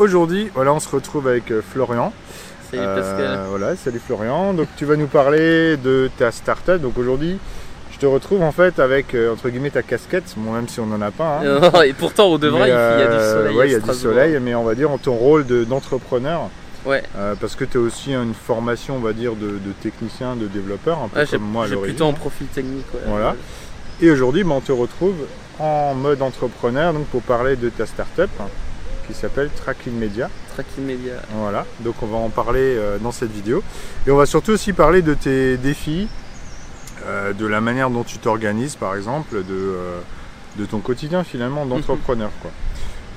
aujourd'hui, voilà, on se retrouve avec Florian. Salut Pascal. Voilà, salut Florian. Donc tu vas nous parler de ta startup. Donc aujourd'hui, je te retrouve en fait avec entre guillemets ta casquette, bon, même si on n'en a pas. Hein. Et pourtant au devrait, il y a du soleil. Ouais, il y a du soleil, mais on va dire en ton rôle d'entrepreneur. Ouais. Parce que tu as aussi une formation, on va dire, de technicien, de développeur, un peu comme moi à l'origine. J'ai plutôt en profil technique. Ouais. Voilà. Et aujourd'hui, on te retrouve en mode entrepreneur donc pour parler de ta startup qui s'appelle Tracking Media. Tracking Media. Voilà, donc on va en parler dans cette vidéo. Et on va surtout aussi parler de tes défis, de la manière dont tu t'organises par exemple, de ton quotidien finalement d'entrepreneur. Quoi.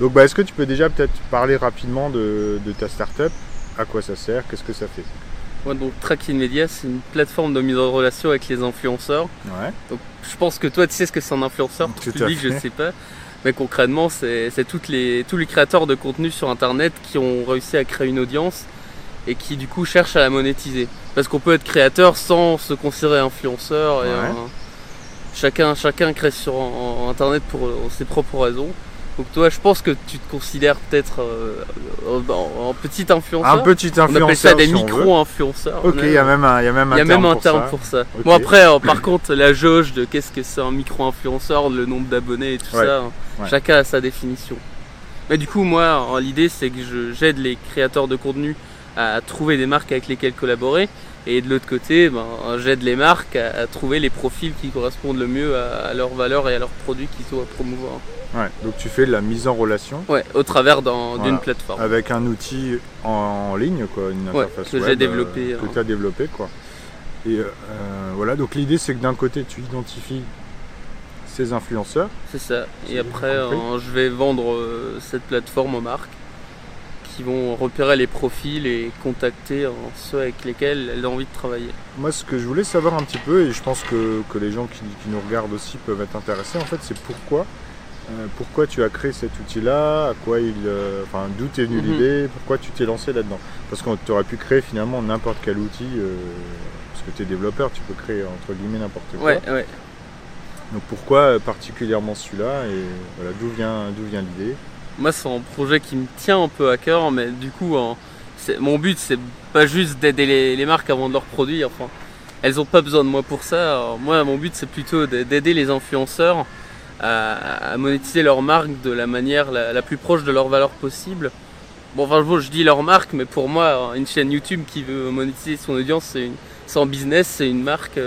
Donc est-ce que tu peux déjà peut-être parler rapidement de ta startup, à quoi ça sert, qu'est-ce que ça fait? Ouais, donc Tracking Media, c'est une plateforme de mise en relation avec les influenceurs. Ouais. Donc, je pense que toi tu sais ce que c'est un influenceur, Tout public, je sais pas. Mais concrètement, c'est tous les créateurs de contenu sur internet qui ont réussi à créer une audience et qui du coup cherchent à la monétiser. Parce qu'on peut être créateur sans se considérer influenceur. Ouais. Et, chacun crée sur internet pour ses propres raisons. Donc toi, je pense que tu te considères peut-être un petit influenceur. Un petit influenceur. On appelle ça des si micro-influenceurs. Ok, il y a même un terme pour ça. Okay. Bon après, par contre, la jauge de qu'est-ce que c'est un micro-influenceur, le nombre d'abonnés et tout ça, chacun a sa définition. Mais du coup, moi, l'idée c'est que j'aide les créateurs de contenu à trouver des marques avec lesquelles collaborer. Et de l'autre côté, j'aide les marques à trouver les profils qui correspondent le mieux à leurs valeurs et à leurs produits qu'ils doivent promouvoir. Ouais, donc tu fais de la mise en relation. Ouais, au travers d'une plateforme. Avec un outil en ligne, quoi, une interface que j'ai développé. Que tu as développé, quoi. Et voilà, donc l'idée c'est que d'un côté tu identifies ces influenceurs. C'est ça. Et après, je vais vendre cette plateforme aux marques qui vont repérer les profils et contacter ceux avec lesquels elles ont envie de travailler. Moi, ce que je voulais savoir un petit peu, et je pense que les gens qui nous regardent aussi peuvent être intéressés, en fait, c'est pourquoi tu as créé cet outil-là, d'où t'es venue l'idée, pourquoi tu t'es lancé là-dedans. Parce que tu aurais pu créer finalement n'importe quel outil, parce que tu es développeur, tu peux créer entre guillemets n'importe quoi. Ouais. Donc pourquoi particulièrement celui-là, et voilà, d'où vient l'idée? Moi, c'est un projet qui me tient un peu à cœur, mais du coup, mon but, c'est pas juste d'aider les marques à vendre leurs produits. Enfin, elles n'ont pas besoin de moi pour ça. Alors, moi, mon but, c'est plutôt d'aider les influenceurs à monétiser leur marque de la manière la plus proche de leur valeur possible. Bon, je dis leur marque, mais pour moi, une chaîne YouTube qui veut monétiser son audience, c'est un business, c'est une marque,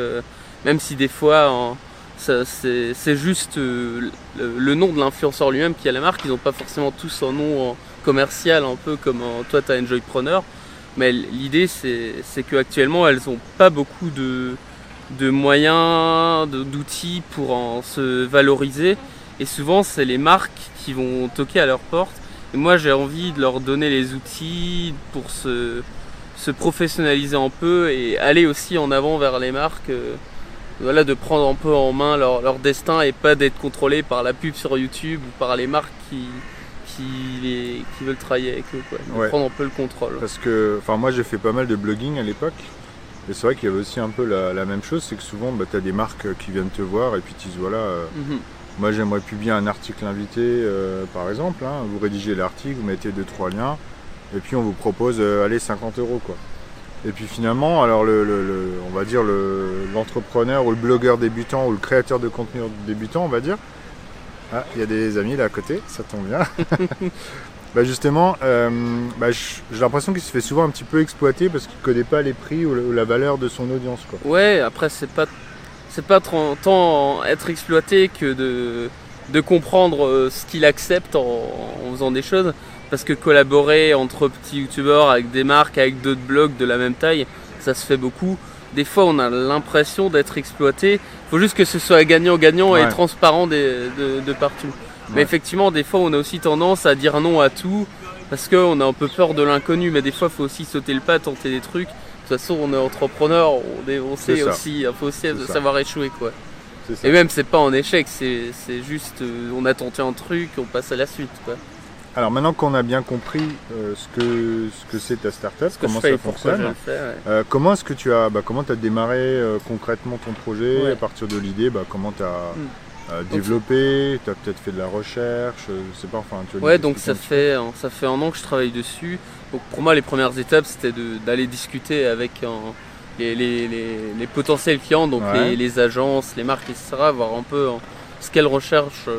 même si des fois... c'est juste le nom de l'influenceur lui-même qui a la marque. Ils n'ont pas forcément tous un nom commercial, un peu comme toi tu as Enjoypreneur. Mais l'idée c'est qu'actuellement elles n'ont pas beaucoup de moyens, d'outils pour se valoriser. Et souvent c'est les marques qui vont toquer à leur porte. Et moi j'ai envie de leur donner les outils pour se professionnaliser un peu et aller aussi en avant vers les marques. Voilà, de prendre un peu en main leur destin et pas d'être contrôlé par la pub sur YouTube ou par les marques qui veulent travailler avec eux, quoi. De prendre un peu le contrôle. Parce que moi j'ai fait pas mal de blogging à l'époque et c'est vrai qu'il y avait aussi un peu la même chose, c'est que souvent tu as des marques qui viennent te voir et puis tu dis voilà, moi j'aimerais publier un article invité par exemple, vous rédigez l'article, vous mettez 2-3 liens et puis on vous propose allez 50 € quoi. Et puis finalement, alors on va dire l'entrepreneur ou le blogueur débutant ou le créateur de contenu débutant, on va dire. Ah, il y a des amis là à côté, ça tombe bien. Justement, j'ai l'impression qu'il se fait souvent un petit peu exploiter parce qu'il ne connaît pas les prix ou la valeur de son audience, quoi. Ouais, après c'est pas tant être exploité que de comprendre ce qu'il accepte en faisant des choses. Parce que collaborer entre petits youtubeurs avec des marques, avec d'autres blogs de la même taille, ça se fait beaucoup. Des fois, on a l'impression d'être exploité. Il faut juste que ce soit gagnant-gagnant et transparent de partout. Mais effectivement, des fois, on a aussi tendance à dire non à tout parce qu'on a un peu peur de l'inconnu. Mais des fois, il faut aussi sauter le pas, tenter des trucs. De toute façon, on est entrepreneur, on sait aussi, il faut aussi savoir échouer, quoi. Et même, c'est pas un échec, c'est juste, on a tenté un truc, on passe à la suite, quoi. Alors maintenant qu'on a bien compris ce que c'est ta startup, comment ça fonctionne, comment est-ce que tu as démarré concrètement ton projet, à partir de l'idée, comment tu développé, tu as peut-être fait de la recherche, je sais pas, enfin tu Ouais, donc ça fait 1 an que je travaille dessus. Donc pour moi les premières étapes c'était d'aller discuter avec les potentiels clients, donc les agences, les marques, etc. Voir un peu ce qu'elles recherchent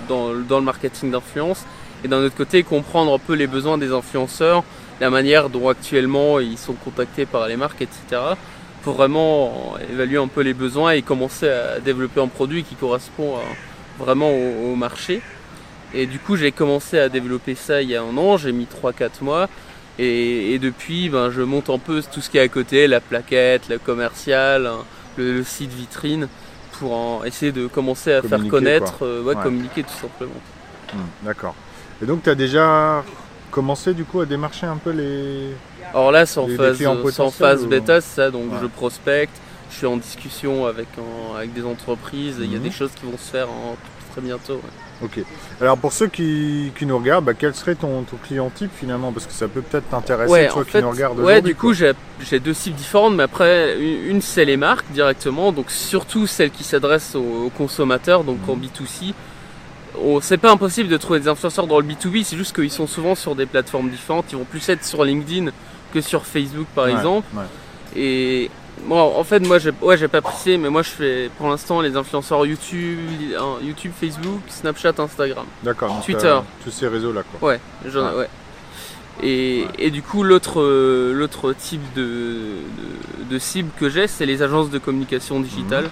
dans le marketing d'influence. Et d'un autre côté comprendre un peu les besoins des influenceurs, la manière dont actuellement ils sont contactés par les marques, etc. Pour vraiment évaluer un peu les besoins et commencer à développer un produit qui correspond vraiment au marché. Et du coup j'ai commencé à développer ça il y a 1 an, j'ai mis 3-4 mois et depuis je monte un peu tout ce qui est à côté, la plaquette, le commercial, le site vitrine pour essayer de commencer à faire connaître, communiquer tout simplement. D'accord. Et donc tu as déjà commencé du coup à démarcher un peu les... Alors là c'est en phase bêta, c'est ça, donc je prospecte, je suis en discussion avec des entreprises, il y a des choses qui vont se faire très bientôt. Ok. Alors pour ceux qui nous regardent, quel serait ton client type finalement? Parce que ça peut peut-être t'intéresser, toi qui nous regardes aujourd'hui. Du coup j'ai 2 cibles différentes, mais après une c'est les marques directement, donc surtout celles qui s'adressent aux consommateurs, donc en B2C. C'est pas impossible de trouver des influenceurs dans le B2B, c'est juste qu'ils sont souvent sur des plateformes différentes, ils vont plus être sur LinkedIn que sur Facebook par exemple. Et bon, en fait moi j'ai pas précisé, mais moi je fais pour l'instant les influenceurs YouTube, Facebook, Snapchat, Instagram. D'accord, Twitter. Tous ces réseaux là quoi. Ouais. Et du coup l'autre type de cible que j'ai, c'est les agences de communication digitale.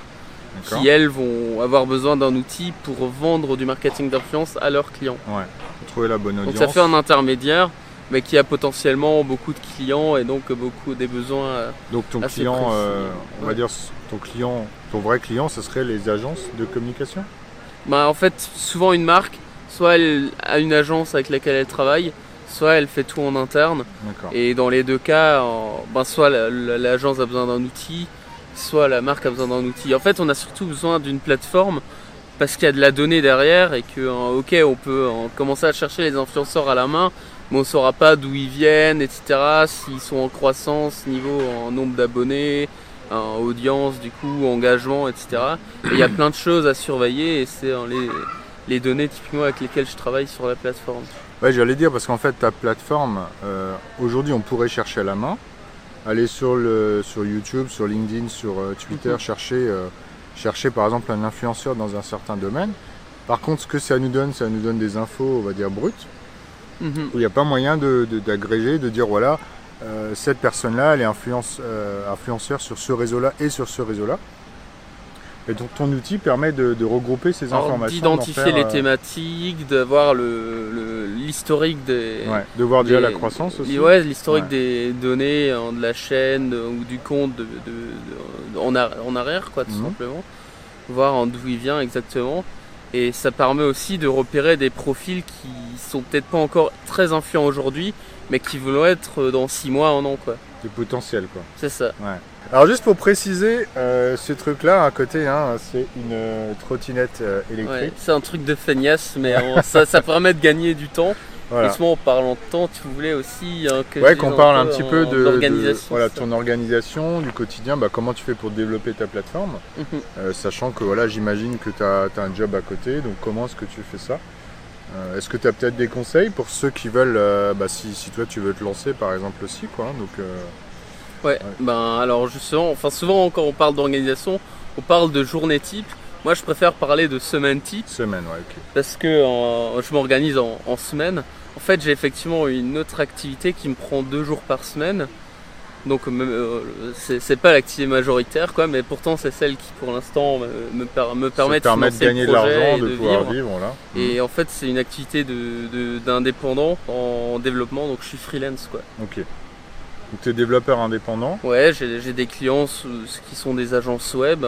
Qui elles vont avoir besoin d'un outil pour vendre du marketing d'influence à leurs clients. Ouais, pour trouver la bonne audience. Donc ça fait un intermédiaire, mais qui a potentiellement beaucoup de clients et donc beaucoup des besoins. Donc ton client, on va dire ton vrai client, ce serait les agences de communication? En fait, souvent une marque, soit elle a une agence avec laquelle elle travaille, soit elle fait tout en interne. Et dans les 2 cas, soit l'agence a besoin d'un outil, soit la marque a besoin d'un outil. En fait, on a surtout besoin d'une plateforme parce qu'il y a de la donnée derrière et que, on peut commencer à chercher les influenceurs à la main, mais on ne saura pas d'où ils viennent, etc. S'ils sont en croissance, niveau en nombre d'abonnés, en audience, du coup, engagement, etc. Et il y a plein de choses à surveiller et c'est les données typiquement avec lesquelles je travaille sur la plateforme. Ouais, j'allais dire parce qu'en fait, ta plateforme, aujourd'hui, on pourrait chercher à la main. Aller sur YouTube, sur LinkedIn, sur Twitter, chercher par exemple un influenceur dans un certain domaine. Par contre, ce que ça nous donne des infos, on va dire brutes, où il n'y a pas moyen d'agréger, de dire voilà, cette personne-là, elle est influenceur sur ce réseau-là et sur ce réseau-là. Et donc ton outil permet de regrouper ces informations. D'identifier les thématiques, d'avoir l'historique des... Ouais, de voir déjà la croissance aussi. L'historique des données de la chaîne ou du compte en arrière, quoi, tout simplement. Voir d'où il vient exactement. Et ça permet aussi de repérer des profils qui sont peut-être pas encore très influents aujourd'hui, mais qui vont être dans 6 mois, 1 an, quoi. Du potentiel, quoi. C'est ça. Ouais. Alors juste pour préciser, ce truc-là à côté, c'est une trottinette électrique. Ouais, c'est un truc de feignasse, mais ça permet de gagner du temps. Voilà. Justement, en parlant de temps, tu voulais aussi qu'on parle un petit peu d'organisation. Ton organisation, du quotidien, comment tu fais pour développer ta plateforme, sachant que j'imagine que tu as un job à côté, donc comment est-ce que tu fais ça? Est-ce que tu as peut-être des conseils pour ceux qui veulent, si toi tu veux te lancer par exemple aussi, quoi, alors justement, souvent quand on parle d'organisation, on parle de journée type. Moi je préfère parler de semaine type. Parce que je m'organise en semaine. En fait j'ai effectivement une autre activité qui me prend 2 jours par semaine. Donc c'est pas l'activité majoritaire, quoi, mais pourtant c'est celle qui pour l'instant me permet de financer gagner le projet de l'argent, et de pouvoir vivre là. Et en fait c'est une activité d'indépendant en développement, donc je suis freelance, quoi. Ok. Donc tu es développeur indépendant? Ouais, j'ai des clients qui sont des agences web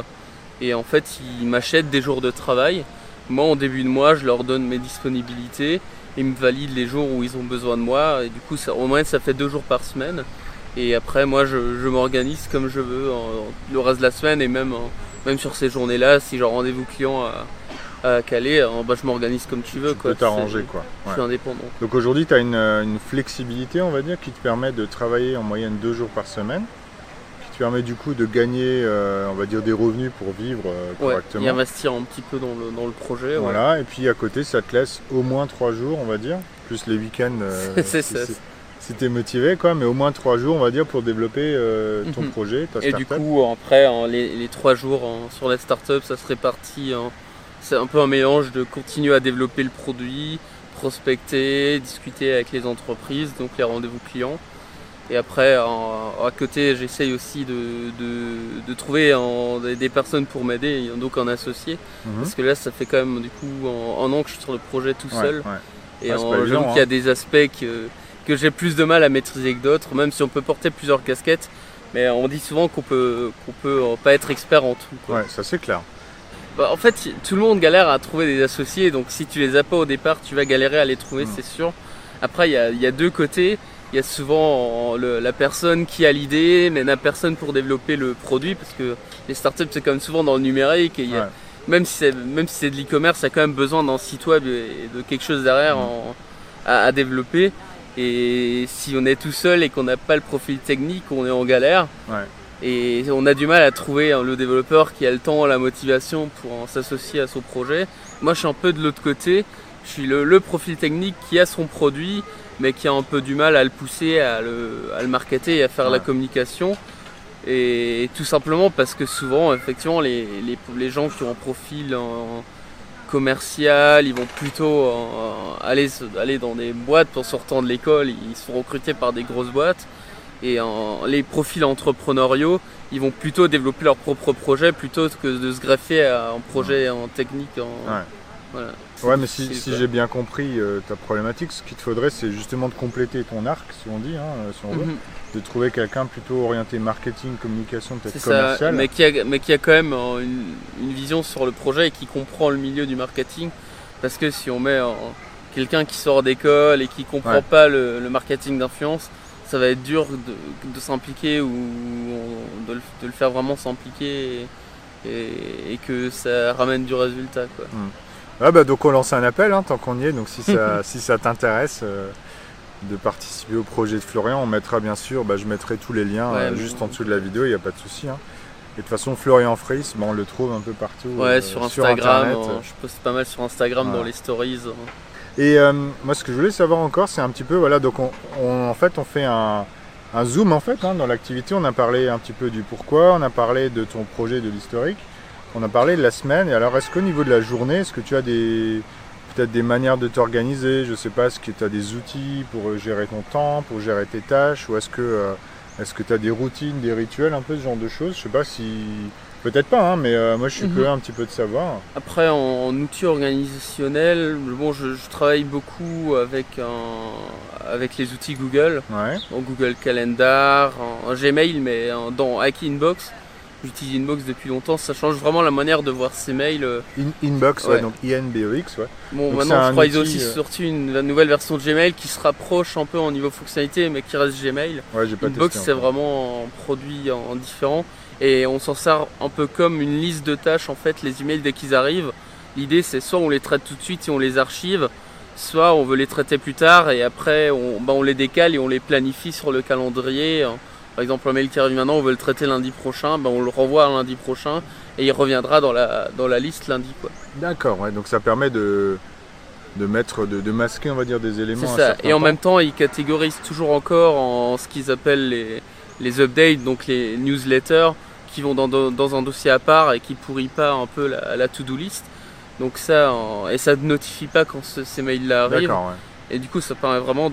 et en fait ils m'achètent des jours de travail. Moi en début de mois je leur donne mes disponibilités, ils me valident les jours où ils ont besoin de moi et du coup au moins ça fait 2 jours par semaine. Et après moi je m'organise comme je veux le reste de la semaine et même sur ces journées-là, si j'ai un rendez-vous client à caler, je m'organise comme tu veux. Tu peux t'arranger, quoi. Je suis indépendant. Donc aujourd'hui tu as une flexibilité, on va dire, qui te permet de travailler en moyenne 2 jours par semaine, qui te permet du coup de gagner, on va dire, des revenus pour vivre correctement. Et investir un petit peu dans le projet. Voilà, et puis à côté, ça te laisse au moins 3 jours, on va dire, plus les week-ends. C'est ça. Si t'es motivé, quoi, mais au moins 3 jours, on va dire, pour développer ton projet, ta startup. Et du coup, après, les 3 jours sur la startup, ça se répartit. C'est un peu un mélange de continuer à développer le produit, prospecter, discuter avec les entreprises, donc les rendez-vous clients. Et après, à côté, j'essaye aussi de trouver des personnes pour m'aider, donc un associé. Parce que là, ça fait quand même du coup un an que je suis sur le projet tout seul. Et j'avoue qu'il y a des aspects que j'ai plus de mal à maîtriser que d'autres, même si on peut porter plusieurs casquettes. Mais on dit souvent qu'on peut pas être expert en tout, quoi. Ouais, ça c'est clair. Bah, en fait, tout le monde galère à trouver des associés, donc si tu les as pas au départ, tu vas galérer à les trouver, c'est sûr. Après, il y a deux côtés. Il y a souvent la personne qui a l'idée, mais n'a personne pour développer le produit, parce que les startups, c'est comme souvent dans le numérique. Et même si c'est de l'e-commerce, il y a quand même besoin d'un site web et de quelque chose derrière à développer. Et si on est tout seul et qu'on n'a pas le profil technique, on est en galère. Et on a du mal à trouver le développeur qui a le temps, la motivation pour s'associer à son projet. Moi, je suis un peu de l'autre côté. Je suis le profil technique qui a son produit, mais qui a un peu du mal à le pousser, à le marketer et à faire la communication. Et tout simplement parce que souvent, effectivement, les gens qui ont un profil commercial, ils vont plutôt aller dans des boîtes pour sortir de l'école, ils sont recrutés par des grosses boîtes. Et les profils entrepreneuriaux, ils vont plutôt développer leur propre projet plutôt que de se greffer à un projet en technique. Voilà. Ouais, mais si j'ai bien compris ta problématique, ce qu'il te faudrait, c'est justement de compléter ton arc, si on dit, si on veut, de trouver quelqu'un plutôt orienté marketing, communication, peut-être commercial. Mais qui a quand même une vision sur le projet et qui comprend le milieu du marketing. Parce que si on met quelqu'un qui sort d'école et qui ne comprend pas le marketing d'influence, ça va être dur de s'impliquer ou de le faire vraiment s'impliquer et que ça ramène du résultat, quoi. Ah bah donc on lance un appel tant qu'on y est, donc si ça t'intéresse de participer au projet de Florian, on mettra bien sûr, je mettrai tous les liens juste en dessous de la vidéo, il n'y a pas de souci. Et de toute façon Florian Fries, on le trouve un peu partout sur Instagram, je poste pas mal sur Instagram dans les stories. Et moi ce que je voulais savoir encore, c'est un petit peu, donc en fait on fait un zoom dans l'activité, on a parlé un petit peu du pourquoi, on a parlé de ton projet, de l'historique. On a parlé de la semaine, et alors est-ce qu'au niveau de la journée, est-ce que tu as peut-être des manières de t'organiser? Je ne sais pas, est-ce que tu as des outils pour gérer ton temps, pour gérer tes tâches, ou est-ce que tu as des routines, des rituels, un peu ce genre de choses? Je sais pas si... Peut-être pas, mais moi je suis curieux un petit peu de savoir. Après, en outils organisationnels, je travaille beaucoup avec les outils Google, en Google Calendar, en Gmail, mais dans Aki Inbox. J'utilise Inbox depuis longtemps, ça change vraiment la manière de voir ses mails. Inbox, donc INBOX, Bon, donc maintenant je crois qu'ils ont aussi sorti la nouvelle version de Gmail qui se rapproche un peu en niveau fonctionnalité, mais qui reste Gmail. J'ai pas Inbox, c'est vraiment un produit en différent. Et on s'en sert un peu comme une liste de tâches, en fait, les emails dès qu'ils arrivent. L'idée, c'est soit on les traite tout de suite et on les archive, soit on veut les traiter plus tard et après on les décale et on les planifie sur le calendrier. Par exemple, un mail qui arrive maintenant, on veut le traiter lundi prochain, on le renvoie lundi prochain et il reviendra dans la liste lundi, quoi. D'accord, donc ça permet de masquer, on va dire, des éléments. C'est ça, et en même temps, ils catégorisent toujours encore en ce qu'ils appellent les updates, donc les newsletters, qui vont dans un dossier à part et qui pourrit pas un peu la to-do list. Donc ça, et ça ne notifie pas quand ces mails-là arrivent. D'accord, Et du coup, ça permet vraiment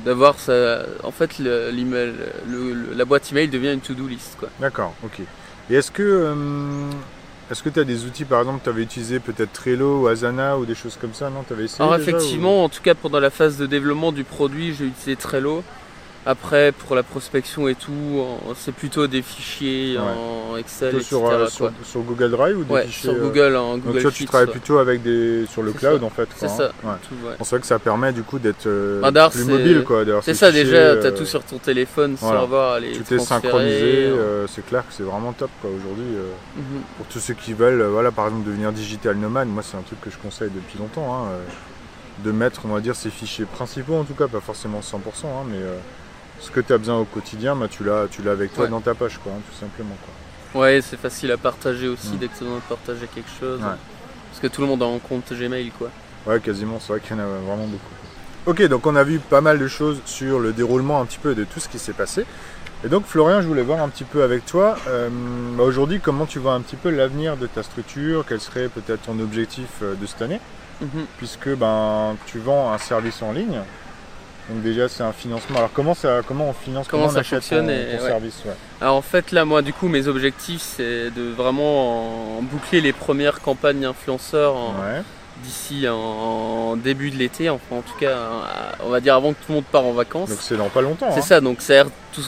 d'avoir ça. En fait, la boîte email devient une to-do list, quoi. D'accord, ok. Et est-ce que tu as des outils, par exemple, tu avais utilisé peut-être Trello ou Asana ou des choses comme ça, non? Tu avais essayé Alors déjà, effectivement, en tout cas pendant la phase de développement du produit, j'ai utilisé Trello. Après, pour la prospection et tout, c'est plutôt des fichiers en Excel, etc. Sur Google Drive ou des fichiers sur Google, en Google donc Sheets. Tu travailles plutôt avec sur le cloud, en fait. C'est ça. C'est vrai que ça permet du coup d'être plus mobile, quoi. C'est ça, déjà, tu as tout sur ton téléphone sans avoir à les tout est synchronisé, c'est clair que c'est vraiment top, quoi, aujourd'hui. Pour tous ceux qui veulent, par exemple, devenir digital nomade, moi c'est un truc que je conseille depuis longtemps, de mettre, on va dire, ses fichiers principaux, en tout cas, pas forcément 100%, mais ce que tu as besoin au quotidien, bah, tu l'as avec toi Ouais. dans ta poche, quoi, hein, tout simplement, quoi. Ouais, c'est facile à partager aussi dès que tu as besoin de partager quelque chose. Ouais. Parce que tout le monde a un compte Gmail, quoi. Ouais, quasiment, c'est vrai qu'il y en a vraiment beaucoup. Ok, donc on a vu pas mal de choses sur le déroulement un petit peu de tout ce qui s'est passé. Et donc Florian, je voulais voir un petit peu avec toi, aujourd'hui, comment tu vois un petit peu l'avenir de ta structure, quel serait peut-être ton objectif de cette année, puisque tu vends un service en ligne. Donc déjà c'est un financement. Alors comment on finance, Comment on ça achète fonctionne ton et- ouais. service, ouais. Alors en fait là moi du coup mes objectifs c'est de vraiment boucler les premières campagnes influenceurs Ouais. d'ici en début de l'été, enfin en tout cas on va dire avant que tout le monde part en vacances. Donc c'est dans pas longtemps. C'est hein. ça, donc c'est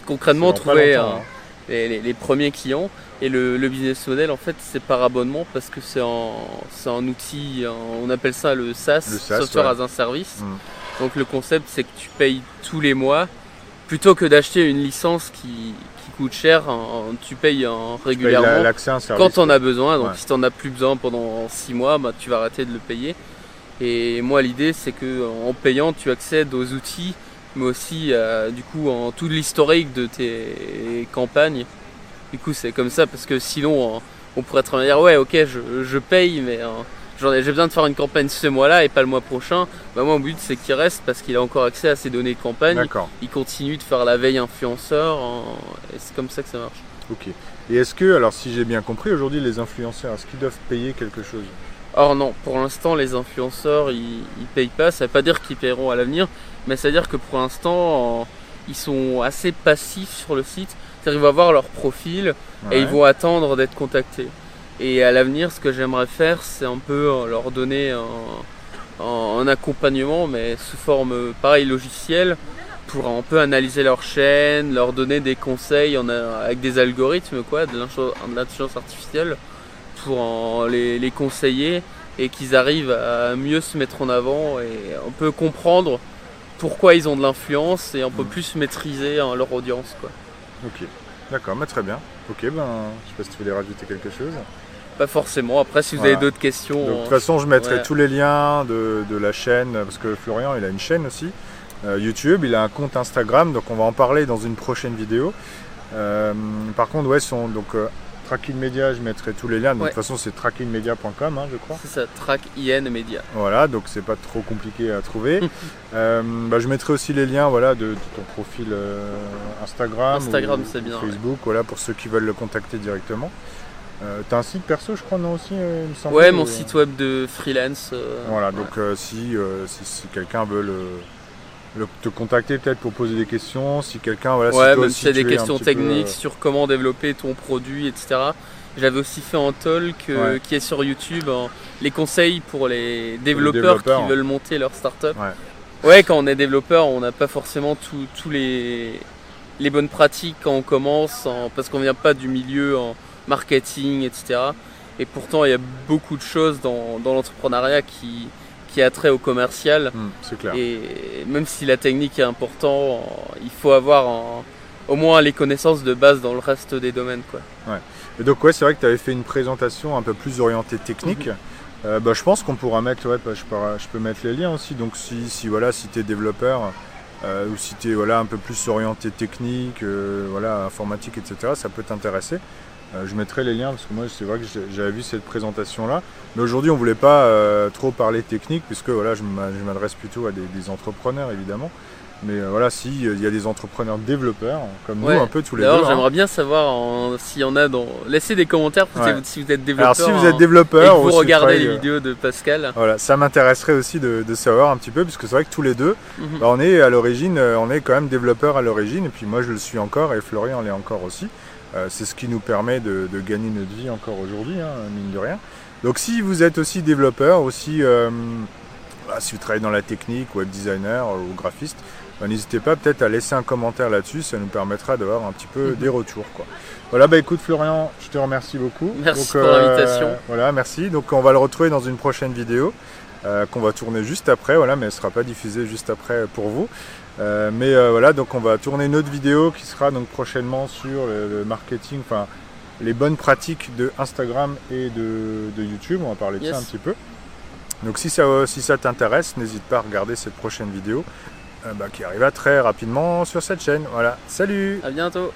concrètement C'est dans pas trouver longtemps, hein. les premiers clients. Et le business model en fait c'est par abonnement parce que c'est un outil, on appelle ça le SaaS, Software ouais. as a Service. Mm. Donc le concept c'est que tu payes tous les mois plutôt que d'acheter une licence qui coûte cher, tu payes régulièrement L'accès à un service. quand tu en as besoin. Donc Ouais. si tu n'en as plus besoin pendant 6 mois, bah, tu vas arrêter de le payer. Et moi l'idée c'est que en payant tu accèdes aux outils mais aussi du coup en tout l'historique de tes campagnes. Du coup c'est comme ça parce que sinon on pourrait très bien dire ouais ok je paye mais j'ai besoin de faire une campagne ce mois-là et pas le mois prochain. Bah, moi mon but c'est qu'il reste parce qu'il a encore accès à ses données de campagne. D'accord. Il continue de faire la veille influenceur et c'est comme ça que ça marche. Ok. Et est-ce que, alors si j'ai bien compris, aujourd'hui les influenceurs, est-ce qu'ils doivent payer quelque chose? Or non, pour l'instant les influenceurs ils payent pas, ça veut pas dire qu'ils paieront à l'avenir, mais ça veut dire que pour l'instant ils sont assez passifs sur le site, c'est-à-dire ils vont avoir leur profil et ils vont attendre d'être contactés. Et à l'avenir ce que j'aimerais faire c'est un peu leur donner un accompagnement mais sous forme pareil logicielle pour un peu analyser leur chaîne, leur donner des conseils avec des algorithmes quoi, de l'intelligence artificielle pour les conseiller et qu'ils arrivent à mieux se mettre en avant et un peu comprendre pourquoi ils ont de l'influence et un peu plus maîtriser leur audience quoi. Ok, d'accord, très bien. Ok, je sais pas si tu voulais rajouter quelque chose. Pas forcément, après si vous Voilà. avez d'autres questions. Donc, de toute façon, je mettrai ouais. tous les liens de la chaîne, parce que Florian, il a une chaîne aussi, YouTube, il a un compte Instagram, donc on va en parler dans une prochaine vidéo. Par contre, ouais, Tracking Media, je mettrai tous les liens, donc de toute façon, c'est trackingmedia.com, hein, je crois. C'est ça, Track IN Media. Voilà, donc c'est pas trop compliqué à trouver. Je mettrai aussi les liens de ton profil Instagram ou c'est bien, Facebook, voilà, pour ceux qui veulent le contacter directement. T'as un site perso, je crois, non aussi, il me semble. Ouais, mon site web de freelance. Voilà, donc si quelqu'un veut te contacter peut-être pour poser des questions, si quelqu'un ouais, si toi même aussi si tu as des tu es un questions petit peu, techniques sur comment développer ton produit, etc. J'avais aussi fait un talk qui est sur YouTube, les conseils pour les développeurs qui veulent monter leur startup. Ouais, quand on est développeur, on n'a pas forcément tous les bonnes pratiques quand on commence, parce qu'on vient pas du milieu en marketing, etc. Et pourtant, il y a beaucoup de choses dans l'entrepreneuriat qui a trait au commercial. C'est clair. Et même si la technique est importante, il faut avoir au moins les connaissances de base dans le reste des domaines, quoi. Ouais. Et donc c'est vrai que tu avais fait une présentation un peu plus orientée technique. Je pense qu'on pourra mettre, je peux mettre les liens aussi. Donc si tu es développeur ou si tu es un peu plus orienté technique, informatique, etc., ça peut t'intéresser. Je mettrai les liens parce que moi c'est vrai que j'avais vu cette présentation là, mais aujourd'hui on voulait pas trop parler technique puisque je m'adresse plutôt à des entrepreneurs évidemment, mais il y a des entrepreneurs développeurs comme nous un peu tous les deux. D'ailleurs j'aimerais bien savoir s'il y en a laissez des commentaires si vous êtes développeur. Alors si vous êtes développeur et que vous regardez les vidéos de Pascal. Voilà, ça m'intéresserait aussi de savoir un petit peu puisque c'est vrai que tous les deux on est à l'origine, on est quand même développeurs à l'origine et puis moi je le suis encore et Florian l'est encore aussi. C'est ce qui nous permet de gagner notre vie encore aujourd'hui, mine de rien. Donc si vous êtes aussi développeur, aussi si vous travaillez dans la technique, web designer ou graphiste, n'hésitez pas peut-être à laisser un commentaire là-dessus, ça nous permettra d'avoir un petit peu des retours, quoi. Voilà, écoute Florian, je te remercie beaucoup. Merci pour l'invitation. Voilà, merci. Donc on va le retrouver dans une prochaine vidéo qu'on va tourner juste après, mais elle ne sera pas diffusée juste après pour vous. Donc on va tourner une autre vidéo qui sera donc prochainement sur le marketing, enfin les bonnes pratiques de Instagram et de YouTube, on va parler de ça un petit peu. Donc si ça t'intéresse, n'hésite pas à regarder cette prochaine vidéo. qui arrivera très rapidement sur cette chaîne. Voilà, salut! À bientôt!